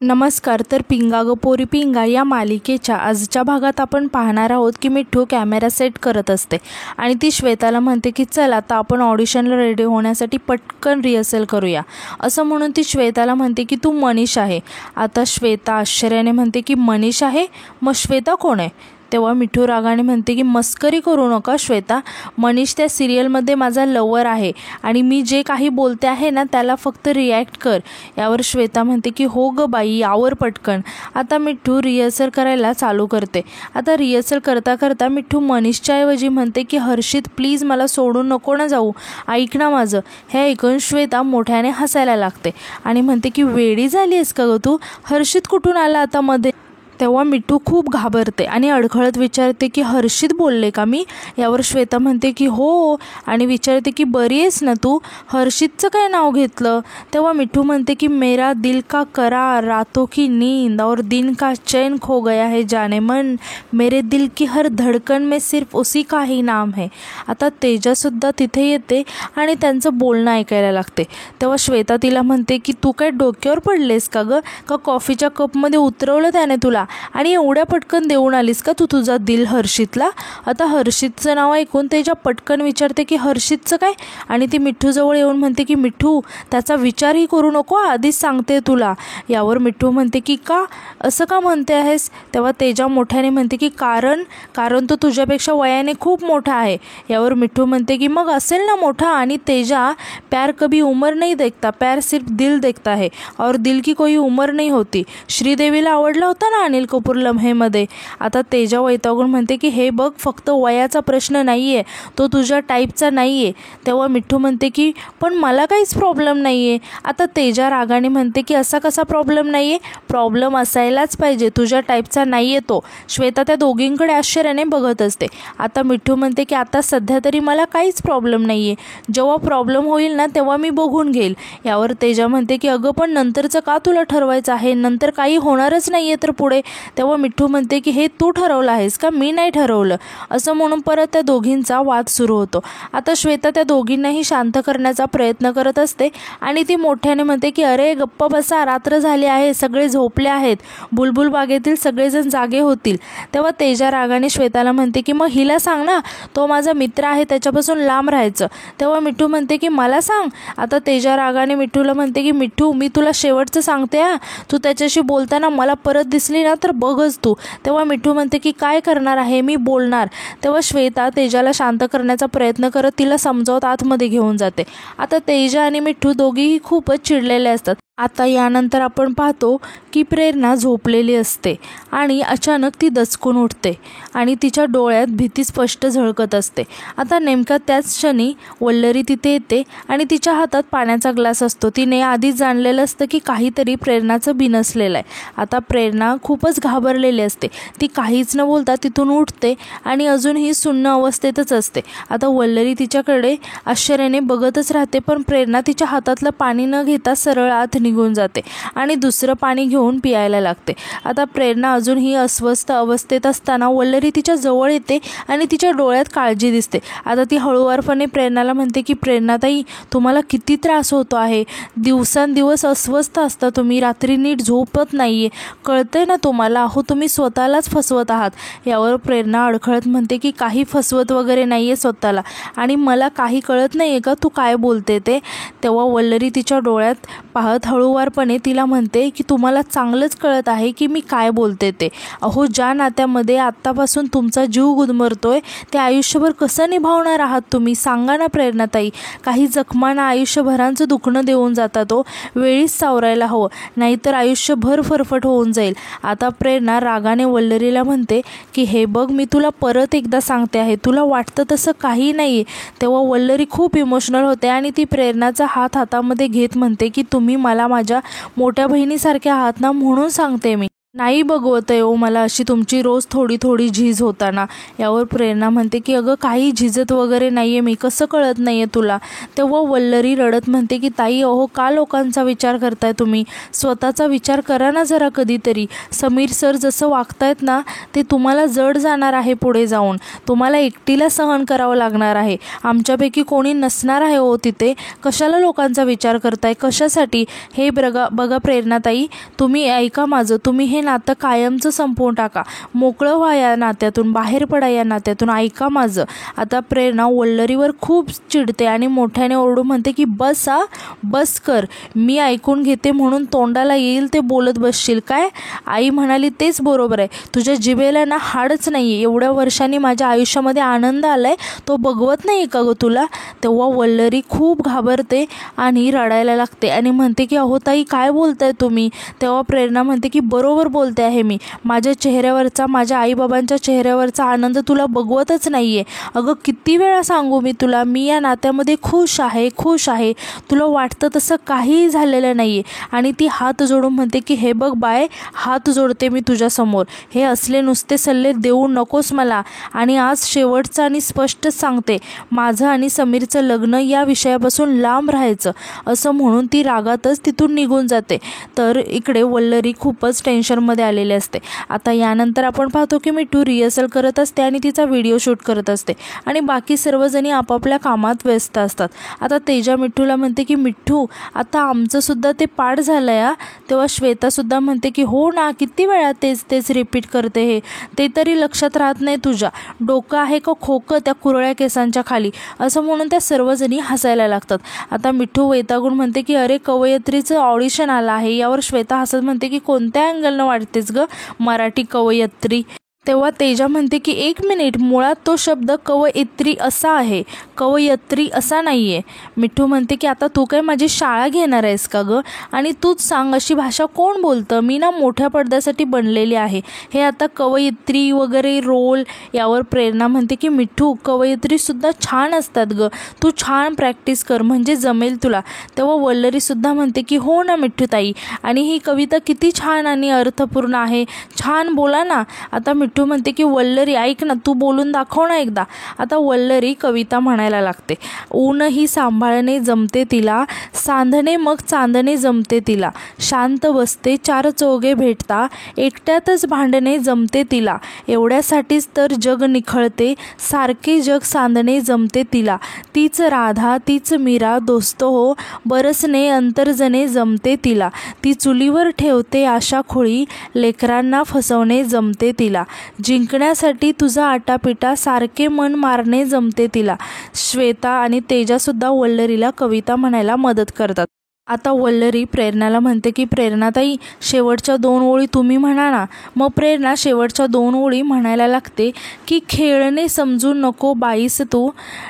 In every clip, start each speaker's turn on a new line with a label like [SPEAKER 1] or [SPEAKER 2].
[SPEAKER 1] नमस्कार. तर पिंगा ग पोरी पिंगा या मालिकेच्या आजच्या भागात आपण पाहणार आहोत की मिठू कॅमेरा सेट करत असते आणि ती श्वेताला म्हणते की चल आता आपण ऑडिशनला रेडी होण्यासाठी पटकन रिहर्सल करूया. असं म्हणून ती श्वेताला म्हणते की तू मनीष आहे. आता श्वेता आश्चर्याने म्हणते की मनीष आहे, मग श्वेता कोण आहे? तेव्हा मिठू रागाने म्हणते की मस्करी करू नका श्वेता, मनीष त्या सिरियलमध्ये माझा लवर आहे आणि मी जे काही बोलते आहे ना त्याला फक्त रिॲक्ट कर. यावर श्वेता म्हणते की हो ग बाई, यावर पटकन. आता मिठू रिहर्सल करायला चालू करते. आता रिहर्सल करता करता मिठू मनीषच्या ऐवजी म्हणते की हर्षित प्लीज मला सोडून नको ना जाऊ, ऐक ना माझं. हे ऐकून श्वेता मोठ्याने हसायला लागते आणि म्हणते की वेडी झाली आहेस का ग तू, हर्षित कुठून आला आता मध्ये? तेव्हा मिठू खूप घाबरते आणि अडखळत विचारते की हर्षित बोलले का मी? यावर श्वेता म्हणते की हो आणि विचारते की बरी आहेस ना तू, हर्षितचं काय नाव घेतलं? तेव्हा मिठू म्हणते की मेरा दिल का करार, रातों की नींद और दिन का चैन खो गया है जाने मन, मेरे दिल की हर धडकन में सिर्फ उसी का ही नाम है. आता तेजासुद्धा तिथे येते आणि त्यांचं बोलणं ऐकायला लागते. तेव्हा श्वेता तिला म्हणते की तू काय डोक्यावर पडलेस का ग, का कॉफीच्या कपमध्ये उतरवलं त्याने तुला आणि एवढ्या पटकन देऊन आलीस का तू तुझा दिल हर्षितला? आता हर्षितचं नाव ऐकून तेजा पटकन विचारते की हर्षितचं काय? आणि ती मिठूजवळ येऊन म्हणते की मिठू त्याचा विचारही करू नको, आधीच सांगते तुला. यावर मिठू म्हणते की का, असं का म्हणते आहेस? तेव्हा तेजा मोठ्याने म्हणते की कारण तो तुझ्यापेक्षा वयाने खूप मोठा आहे. यावर मिठू म्हणते की मग असेल ना मोठा. आणि तेजा प्यार कभी उम्र नहीं देखता, प्यार सिर्फ दिल देखता है और दिल की कोई उम्र नहीं होती. श्रीदेवीला आवडला होता ना अनिल कपूर लम्हेमध्ये. आता तेजा वैतागून म्हणते की हे बघ फक्त वयाचा प्रश्न नाही आहे, तो तुझ्या टाईपचा नाही आहे. तेव्हा मिठू म्हणते की पण मला काहीच प्रॉब्लेम नाही आहे. आता तेजा रागाने म्हणते की असा कसा प्रॉब्लेम नाही आहे, प्रॉब्लेम असायलाच पाहिजे, तुझ्या टाईपचा नाही आहे तो. श्वेता त्या दोघींकडे आश्चर्याने बघत असते. आता मिठू म्हणते की आता सध्या तरी मला काहीच प्रॉब्लेम नाही आहे, जेव्हा प्रॉब्लेम होईल ना तेव्हा मी बघून घेईल. यावर तेजा म्हणते की अगं पण नंतरचं का तुला ठरवायचं आहे, नंतर काही होणारच नाही आहे तर पुढे? तेव्हा मिठू म्हणते की हे तू ठरवलं आहेस का, मी नाही ठरवलं. असं म्हणून परत त्या दोघींचा वाद सुरू होतो. आता श्वेता त्या दोघींनाही शांत करण्याचा प्रयत्न करत असते आणि ती मोठ्याने म्हणते की अरे गप्प बसा, रात्र झाली आहे, सगळे झोपले आहेत, बुलबुल बागेतील सगळेजण जागे होतील. तेव्हा तेजा रागाने श्वेताला म्हणते की मग हिला सांग ना, तो माझा मित्र आहे, त्याच्यापासून लांब राहायचं. तेव्हा मिठू म्हणते की मला सांग. आता तेजा रागाने मिठूला म्हणते की मिठू मी तुला शेवटचं सांगते हा, तू त्याच्याशी बोलताना मला परत दिसली ना तर बघच तू. तेव्हा मिठू म्हणते की काय करणार आहे, मी बोलणार. तेव्हा श्वेता तेजाला शांत करण्याचा प्रयत्न करत तिला समजावत आतमध्ये घेऊन जाते. आता तेजा आणि मिठू दोघीही खूपच चिडलेले असतात. आता यानंतर आपण पाहतो की प्रेरणा झोपलेली असते आणि अचानक ती दचकून उठते आणि तिच्या डोळ्यात भीती स्पष्ट झळकत असते. आता नेमका त्याच क्षणी वल्लरी तिथे येते आणि तिच्या हातात पाण्याचा ग्लास असतो. तिने आधीच जाणलेलं असतं की काहीतरी प्रेरणाचं बिनसलेलं आहे. आता प्रेरणा खूपच घाबरलेली असते. ती काहीच न बोलता तिथून उठते आणि अजूनही सुन्न अवस्थेतच असते. आता वल्लरी तिच्याकडे आश्चर्याने बघतच राहते, पण प्रेरणा तिच्या हातातलं पाणी न घेता सरळ आत निघून जाते आणि दुसरं पाणी घेऊन पियायला लागते. आता प्रेरणा अजूनही अस्वस्थ अवस्थेत असताना वल्लरी तिच्या जवळ येते आणि तिच्या डोळ्यात काळजी दिसते. आता ती हळूवारपणे प्रेरणाला म्हणते की प्रेरणाताई तुम्हाला किती त्रास होतो आहे, दिवसांदिवस अस्वस्थ असता तुम्ही, रात्री नीट झोपत नाहीये, कळतंय ना तुम्हाला, अहो तुम्ही स्वतःलाच फसवत आहात. यावर प्रेरणा अडखळत म्हणते की काही फसवत वगैरे नाहीये स्वतःला आणि मला काही कळत नाहीये का तू काय बोलते ते? तेव्हा वल्लरी तिच्या डोळ्यात पाहत हळूवारपणे तिला म्हणते की तुम्हाला चांगलंच कळत आहे की मी काय बोलते ते. अहो ज्या नात्यामध्ये आत्तापासून तुमचा जीव गुदमरतोय ते आयुष्यभर कसं निभावणार आहात तुम्ही, सांगा ना प्रेरणाताई. काही जखमांना आयुष्यभरांचं दुखणं देऊन जातात तो, वेळीच सावरायला हवं, नाहीतर आयुष्यभर फरफट होऊन जाईल. आता प्रेरणा रागाने वल्लरीला म्हणते की हे बघ मी तुला परत एकदा सांगते आहे, तुला वाटतं तसं काही नाही. तेव्हा वल्लरी खूप इमोशनल होते आणि ती प्रेरणाचा हात हातामध्ये घेत म्हणते की तुम्ही मला माझ्या मोठ्या बहिणीसारख्या आहात ना, म्हणून सांगते मी. नाही बघवत आहे हो मला अशी तुमची रोज थोडी थोडी झीज होताना. यावर प्रेरणा म्हणते की अगं काही झिजत वगैरे नाही आहे मी, कसं कळत नाही आहे तुला. तेव्हा वल्लरी रडत म्हणते की ताई अहो का लोकांचा विचार करताय तुम्ही, स्वतःचा विचार करा ना जरा कधीतरी. समीर सर जसं वागतायत ना ते तुम्हाला जड जाणार आहे पुढे जाऊन, तुम्हाला एकटीला सहन करावं लागणार आहे. आमच्यापैकी कोणी नसणार आहे हो तिथे, कशाला लोकांचा विचार करताय, कशासाठी. हे बघा प्रेरणाताई, तुम्ही ऐका माझं, तुम्ही हे नातं कायमचं संपवून टाका, मोकळं व्हा या नात्यातून, बाहेर पडा या नात्यातून, ऐका माझं. आता प्रेरणा वल्लरीवर खूप चिडते आणि मोठ्याने ओरडून म्हणते की बस कर, मी ऐकून घेते म्हणून तोंडाला येईल ते बोलत बसशील काय. आई म्हणाली तेच बरोबर आहे, तुझ्या जिभेला ना हाडच नाही आहे, एवढ्या वर्षांनी माझ्या आयुष्यामध्ये आनंद आलाय तो बघवत नाही का गं तुला. तेव्हा वल्लरी खूप घाबरते आणि रडायला लागते आणि म्हणते की अहो ताई काय बोलताय तुम्ही. तेव्हा प्रेरणा म्हणते की बरोबर बोलते आहे मी, माझ्या चेहऱ्यावरचा, माझ्या आईबाबांच्या चेहऱ्यावरचा आनंद तुला बघवतच नाही आहे. अगं किती वेळा सांगू मी तुला, मी या नात्यामध्ये खुश आहे, तुला वाटतं तसं काहीही झालेलं नाही आहे. आणि ती हात जोडून म्हणते की हे बघ बाय, हात जोडते मी तुझ्यासमोर, हे असले नुसते सल्ले देऊ नकोस मला. आणि आज शेवटचं आणि स्पष्टच सांगते, माझं आणि समीरचं लग्न या विषयापासून लांब राहायचं. असं म्हणून ती रागातच तिथून निघून जाते. तर इकडे वल्लरी खूपच टेन्शनमध्ये आलेली असते. आता यानंतर आपण पाहतो की मिठू रिहर्सल करत असते आणि तिचा व्हिडिओ शूट करत असते आणि बाकी सर्वजणी आपापल्या कामात व्यस्त असतात. आता तेजा मिठूला म्हणते की मिठू आता आमचंसुद्धा ते पाठ झालं आहे. तेव्हा श्वेतासुद्धा म्हणते की हो ना, किती वेळा तेच रिपीट करते, हे ते तरी लक्षात राहत नाही तुझ्या, डोकं आहे का खोकं त्या कुरळ्या केसांच्या खाली. असं म्हणून त्या सर्वजणी हसायला लागतात. आता मिठू वैतागून म्हणते की अरे कवयत्रीचं ऑडिशन आलं आहे. यावर श्वेता हसत म्हणते की कोणत्या अँगलनं वाटतेस गं मराठी कवयत्री. तेव्हा तेजा म्हणते की एक मिनिट, मुळात तो शब्द कवयित्री असा आहे, कवयत्री असा नाही आहे. मिठू म्हणते की आता तू काय माझी शाळा घेणार आहेस का गं, आणि तूच सांग अशी भाषा कोण बोलतं, मी ना मोठ्या पडद्यासाठी बनलेली आहे, हे आता कवयित्री वगैरे रोल. यावर प्रेरणा म्हणते की मिठू कवयित्रीसुद्धा छान असतात गं, तू छान प्रॅक्टिस कर म्हणजे जमेल तुला. तेव्हा वल्लरीसुद्धा म्हणते की हो ना मिठू ताई, आणि ही कविता किती छान आणि अर्थपूर्ण आहे, छान बोला ना. आता मिठू म्हणते की वल्लरी ऐक ना, तू बोलून दाखव ना एकदा. आता वल्लरी कविता म्हणायला लागते. ऊनही सांभाळणे जमते तिला, सांधणे मग चांदणे जमते तिला, शांत बसते चार चौघे भेटता, एकट्यातच भांडणे जमते तिला, एवढ्यासाठीच तर जग निखळते, सारखे जग सांधणे जमते तिला, तीच राधा तीच मीरा दोस्त हो, बरसणे अंतर्जने जमते तिला, ती चुलीवर ठेवते आशा खुळी, लेकरांना फसवणे जमते तिला, जिंकण्यासाठी तुझा आटापिटा, सारखे मन मारणे जमते तिला. श्वेता आणि तेजासुद्धा वल्लरीला कविता म्हणायला मदत करतात. आता वल्लरी प्रेरणाला म्हणते की प्रेरणाताई शेवटच्या 2 ओळी तुम्ही म्हणा ना. मग प्रेरणा शेवटच्या 2 ओळी म्हणायला लागते की खेळणे समजू नको बाईस तू,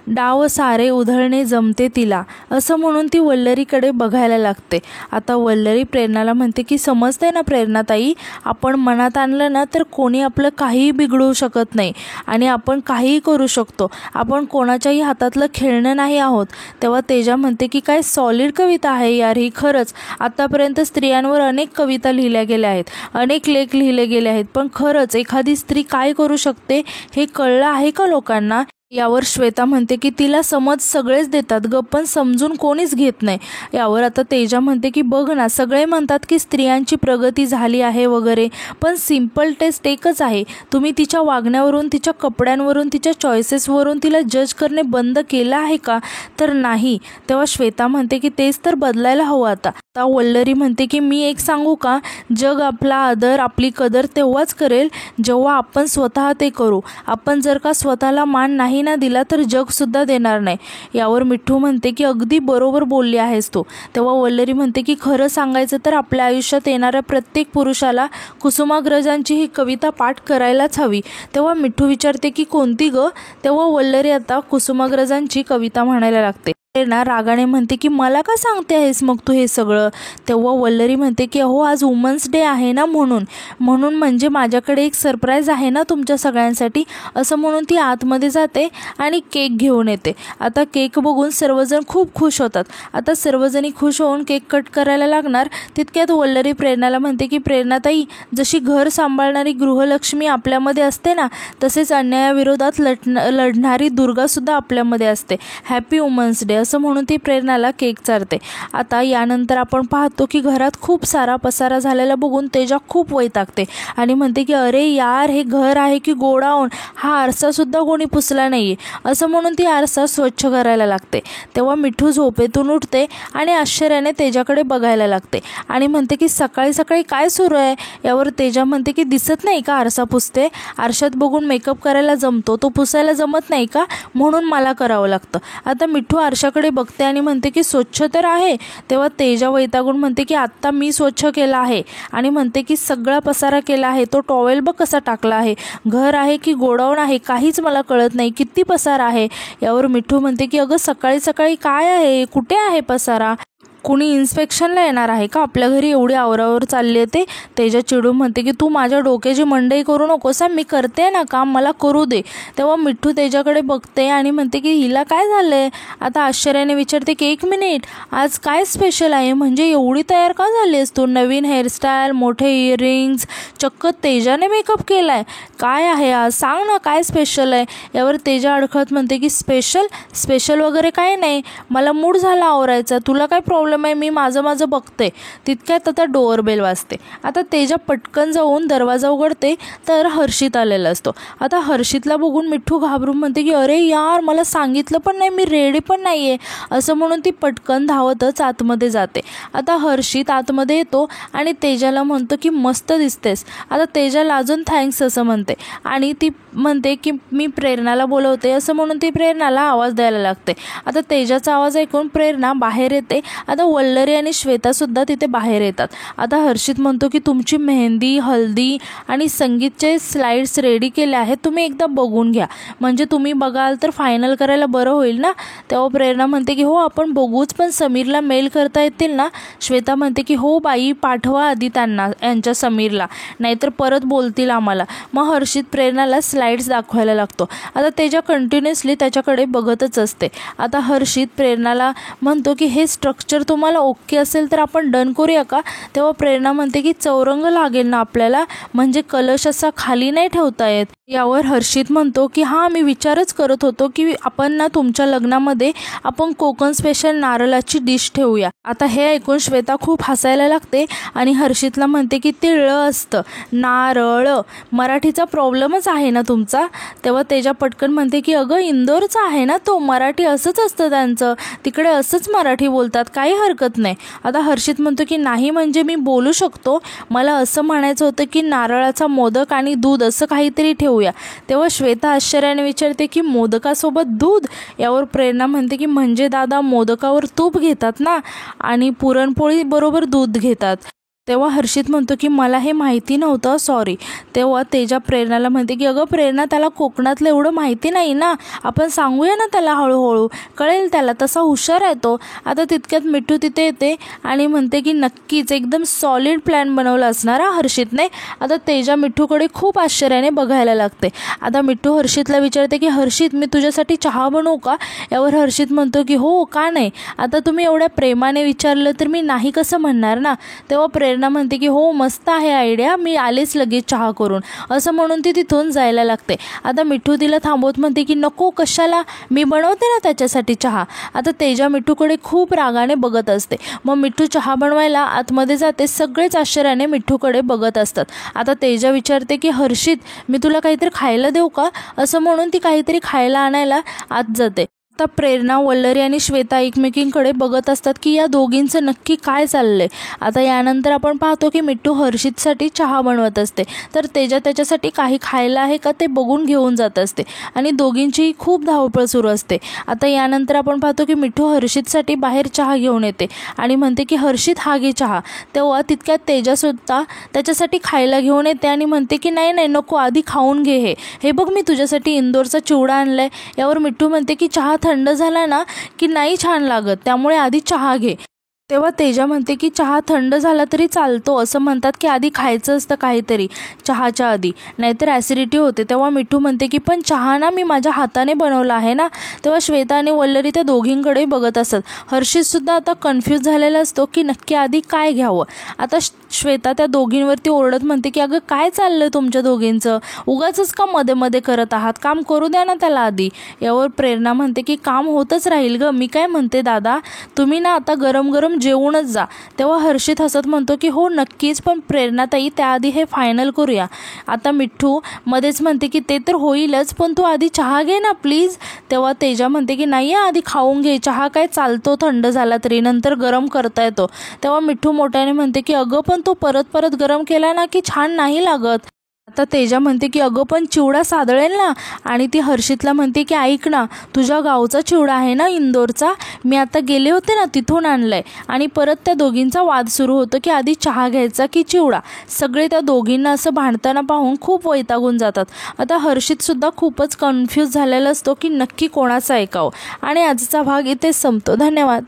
[SPEAKER 1] डाव सारे उधळणे जमते तिला. असं म्हणून ती वल्लरीकडे बघायला लागते. आता वल्लरी प्रेरणाला म्हणते की समजते ना प्रेरणाताई, आपण मनात आणलं ना तर कोणी आपलं काहीही बिघडवू शकत नाही आणि आपण काहीही करू शकतो, आपण कोणाच्याही हातातलं खेळणं नाही आहोत. तेव्हा तेजा म्हणते की काय सॉलिड कविता आहे यार ही, खरंच आतापर्यंत स्त्रियांवर अनेक कविता लिहिल्या गेल्या आहेत, अनेक लेख लिहिले गेले आहेत, पण खरंच एखादी स्त्री काय करू शकते हे कळलं आहे का लोकांना. यावर श्वेता म्हणते की तिला समज सगळेच देतात ग, पण समजून कोणीच घेत नाही. यावर आता तेजा म्हणते की बघ ना, सगळे म्हणतात की स्त्रियांची प्रगती झाली आहे वगैरे, पण सिम्पल टेस्ट एकच आहे, तुम्ही तिच्या वागण्यावरून, तिच्या कपड्यांवरून, तिच्या चॉईसेसवरून तिला जज करणे बंद केलं आहे का, तर नाही. तेव्हा श्वेता म्हणते की तेच तर बदलायला हवं आता. वल्लरी म्हणते की मी एक सांगू का, जग आपला आदर आपली कदर तेव्हाच करेल जेव्हा आपण स्वतः ते करू. आपण जर का स्वतःला मान नाही ना दिला तर जगसुद्धा देणार नाही. यावर मिठू म्हणते की अगदी बरोबर बोलली आहेस तू. तेव्हा वल्लरी म्हणते की खरं सांगायचं तर आपल्या आयुष्यात येणाऱ्या प्रत्येक पुरुषाला कुसुमाग्रजांची ही कविता पाठ करायलाच हवी. तेव्हा मिठू विचारते की कोणती ग. तेव्हा वल्लरी आता कुसुमाग्रजांची कविता म्हणायला लागते. प्रेरणा रागाने म्हणते की मला का सांगते आहेस मग तू हे सगळं. तेव्हा वल्लरी म्हणते की अहो आज वुमन्स डे आहे ना, म्हणून म्हणजे माझ्याकडे एक सरप्राईज आहे ना तुमच्या सगळ्यांसाठी, असं म्हणून ती आतमध्ये जाते आणि केक घेऊन येते. आता केक बघून सर्वजण खूप खुश होतात. आता सर्वजणी खुश होऊन केक कट करायला लागणार तितक्यात वल्लरी प्रेरणाला म्हणते की प्रेरणाताई, जशी घर सांभाळणारी गृहलक्ष्मी आपल्यामध्ये असते ना, तसेच अन्यायाविरोधात लढणारी दुर्गासुद्धा आपल्यामध्ये असते. हॅपी वुमन्स डे असं म्हणून ती प्रेरणाला केक चारते. आता यानंतर आपण पाहतो की घरात खूप सारा पसारा झालेला बघून तेजा खूप वैतागते आणि म्हणते की अरे यार, हे घर आहे की गोडाऊन, हा आरसासुद्धा कोणी पुसला नाही आहे, असं म्हणून ती आरसा स्वच्छ करायला लागते. तेव्हा मिठू झोपेतून उठते आणि आश्चर्याने तेजाकडे बघायला लागते आणि म्हणते की सकाळी सकाळी काय सुरू आहे. यावर तेजा म्हणते की दिसत नाही का आरसा पुसते, आरशात बघून मेकअप करायला जमतो, तो पुसायला जमत नाही का, म्हणून मला करावं लागतं. आता मिठू आरशाकडे बघते आणि म्हणते की स्वच्छ तर आहे. तेव्हा तेजा वैतागून म्हणते की आत्ता मी स्वच्छ केला आहे आणि म्हणते की सगळा पसारा केला आहे, तो टॉवेल बघ कसा टाकला आहे, घर आहे की गोडाऊन आहे काहीच मला कळत नाही, किती पसारा आहे. यावर मिठू म्हणते की अगं सकाळी सकाळी काय आहे, कुठे आहे पसारा, कुणी इन्स्पेक्शनला येणार आहे का, आपल्या घरी एवढी आवरावर चालली आहे ते. तेजा चिडून म्हणते की तू माझ्या डोक्याची मंडई करू नकोस, मी करते ना काम, मला करू दे. तेव्हा मिठू तेजाकडे बघते आणि म्हणते की हिला काय झालंय. आता आश्चर्याने विचारते की 1 मिनिट, आज काय स्पेशल आहे, म्हणजे एवढी तयार का झाली आहेस तू, नवीन हेअरस्टाईल, मोठे इयरिंग्स, चक्क तेजाने मेकअप केलाय, काय आहे आज, सांग ना काय स्पेशल आहे. यावर तेजा अडखळत म्हणते की स्पेशल वगैरे काय नाही, मला मूड झाला आवरायचा, तुला काय प्रॉब्लेम आहे, मी माझं बघते. तितक्यात आता डोअरबेल वाजते. आता तेजा पटकन जाऊन दरवाजा उघडते तर हर्षित आलेला असतो. आता हर्षितला बघून मिठू घाबरून म्हणते की अरे यार, मला सांगितलं पण नाही, मी रेडी पण नाही आहे, असं म्हणून ती पटकन धावतच आतमध्ये जाते. आता हर्षित आतमध्ये येतो आणि तेजाला म्हणतो की मस्त दिसतेस. आता तेजा लाजून थँक्स असं म्हणते आणि ती म्हणते की मी प्रेरणाला बोलवते, असं म्हणून ती प्रेरणाला आवाज द्यायला लागते. आता तेजाचा आवाज ऐकून प्रेरणा बाहेर येते. आता वल्लरी आणि श्वेतासुद्धा तिथे बाहेर येतात. आता हर्षित म्हणतो की तुमची मेहंदी, हल्दी आणि संगीतचे स्लाइड्स रेडी केले आहेत, तुम्ही एकदा बघून घ्या, म्हणजे तुम्ही बघाल तर फायनल करायला बरं होईल ना. तेव्हा प्रेरणा म्हणते की हो आपण बघूच, पण समीरला मेल करता येतील ना. श्वेता म्हणते की हो बाई, पाठवा आधी त्यांना, यांच्या समीरला, नाहीतर परत बोलतील आम्हाला. मग हर्षित प्रेरणाला स्लाइड्स दाखवायला लागतो. आता तेजा कंटिन्युअसली त्याच्याकडे बघतच असते. आता हर्षित प्रेरणाला म्हणतो की हे स्ट्रक्चर तुम्हाला ओके असेल तर आपण डन करूया का. तेव्हा प्रेरणा म्हणते की चौरंग लागेल ना आपल्याला, म्हणजे कलश असा खाली नाही ठेवता येत. यावर हर्षित म्हणतो की हां, मी विचारच करत होतो की आपण ना तुमच्या लग्नामध्ये आपण कोकण स्पेशल नारळाची डिश ठेवूया. आता हे ऐकून श्वेता खूप हसायला लागते आणि हर्षितला म्हणते की ते ळ असतं, नारळ, मराठीचा प्रॉब्लेमच आहे ना तुमचा. तेव्हा तेजा पटकन म्हणते की अगं इंदोरचा आहे ना तो, मराठी असंच असतं त्यांचं, तिकडे असंच मराठी बोलतात, काही हरकत नाही. आता हर्षित म्हणतो की नाही, म्हणजे मी बोलू शकतो, मला असं म्हणायचं होतं की नारळाचा मोदक आणि दूध असं काहीतरी ठेवूया. तेव्हा श्वेता आश्चर्याने विचारते की मोदकासोबत दूध. यावर प्रेरणा म्हणते की म्हणजे दादा मोदकावर तूप घेतात ना आणि पुरणपोळी बरोबर दूध घेतात. तेव्हा हर्षित म्हणतो की मला हे माहिती नव्हतं, सॉरी. तेव्हा तेजा प्रेरणाला म्हणते की अगं प्रेरणा, त्याला कोकणातलं एवढं माहिती नाही ना, आपण सांगूया ना त्याला, हळूहळू कळेल त्याला, तसा हुशार आहे तो. आता तितक्यात मिठू तिथे येते आणि म्हणते की नक्कीच एकदम सॉलिड प्लॅन बनवला असणार हर्षितने. आता तेजा मिठूकडे खूप आश्चर्याने बघायला लागते. आता मिठू हर्षितला विचारते की हर्षित, मी तुझ्यासाठी चहा बनवू का. यावर हर्षित म्हणतो की हो, का नाही, आता तुम्ही एवढ्या प्रेमाने विचारलं तर मी नाही कसं म्हणणार ना. तेव्हा प्रेरणा म्हणते की हो, मस्त आहे आयडिया, मी आलेच लगेच चहा करून, असं म्हणून ती तिथून जायला लागते. आता मिठू तिला थांबवत म्हणते की नको, कशाला, मी बनवते ना त्याच्यासाठी चहा. आता तेजा मिठूकडे खूप रागाने बघत असते. मग मिठू चहा बनवायला आतमध्ये जाते. सगळेच आश्चर्याने मिठूकडे बघत असतात. आता तेजा विचारते की हर्षित, मी तुला काहीतरी खायला देऊ का, असं म्हणून ती काहीतरी खायला आणायला आत जाते. आता प्रेरणा, वल्लरी आणि श्वेता एकमेकींकडे बघत असतात की या दोघींचं नक्की काय चाललंय. आता यानंतर आपण पाहतो की मिठू हर्षितसाठी चहा बनवत असते, तर तेजा त्याच्यासाठी काही खायला आहे का ते बघून घेऊन जात असते आणि दोघींची खूप धावपळ सुरू असते. आता यानंतर आपण पाहतो की मिठू हर्षितसाठी बाहेर चहा घेऊन येते आणि म्हणते की हर्षित हा घे चहा. तेव्हा तितक्यात तेजासुद्धा त्याच्यासाठी खायला घेऊन येते आणि म्हणते की नाही नको, आधी खाऊन घे, हे बघ मी तुझ्यासाठी इंदोरचा चिवडा आणलाय. यावर मिठू म्हणते की चहा थंड झाला ना की नाही छान लागत, त्यामुळे आधी चहा घे. तेव्हा तेजा म्हणते की चहा थंड झाला तरी चालतो, असं म्हणतात की आधी खायचं असतं काहीतरी चहाच्या आधी, नाहीतर ॲसिडिटी होते. तेव्हा मिठू म्हणते की पण चहा ना मी माझ्या हाताने बनवला आहे ना. तेव्हा श्वेता आणि वल्लरी त्या दोघींकडे बघत असत. हर्षितसुद्धा आता कन्फ्यूज झालेला असतो की नक्की आधी काय घ्यावं. आता श्वेता त्या दोघींवरती ओरडत म्हणते की अगं काय चाललं तुमच्या दोघींचं, उगाचच का मध्ये मध्ये करत आहात, काम करू द्या ना त्याला आधी. यावर प्रेरणा म्हणते की काम होतच राहील गं, मी काय म्हणते दादा, तुम्ही ना आता गरम गरम जेवूनच जा. तेव्हा हर्षित हसत म्हणतो की हो नक्कीच, पण प्रेरणाताई त्याआधी हे फायनल करूया. आता मिठू मध्येच म्हणते की ते तर होईलच, पण तू आधी चहा घे ना प्लीज. तेव्हा तेजा म्हणते की नाही आधी खाऊन घे, चहा काय चालतो थंड झाला तरी, नंतर गरम करता येतो. तेव्हा मिठू मोठ्याने म्हणते की अगं पण तो परत परत गरम केला ना की छान नाही लागत. आता तेजा म्हणते की अगं पण चिवडा सादळेल ना. आणि ती हर्षितला म्हणते की ऐक ना, तुझ्या गावचा चिवडा आहे ना इंदोरचा, मी आता गेले होते ना तिथून आणलाय. आणि परत त्या दोघींचा वाद सुरू होतो की आधी चहा घ्यायचा की चिवडा. सगळे त्या दोघींना असं भांडताना पाहून खूप वैतागून जातात. आता हर्षितसुद्धा खूपच कन्फ्यूज झालेला असतो की नक्की कोणाचं ऐकावं. आणि आजचा भाग इथेच संपतो. धन्यवाद.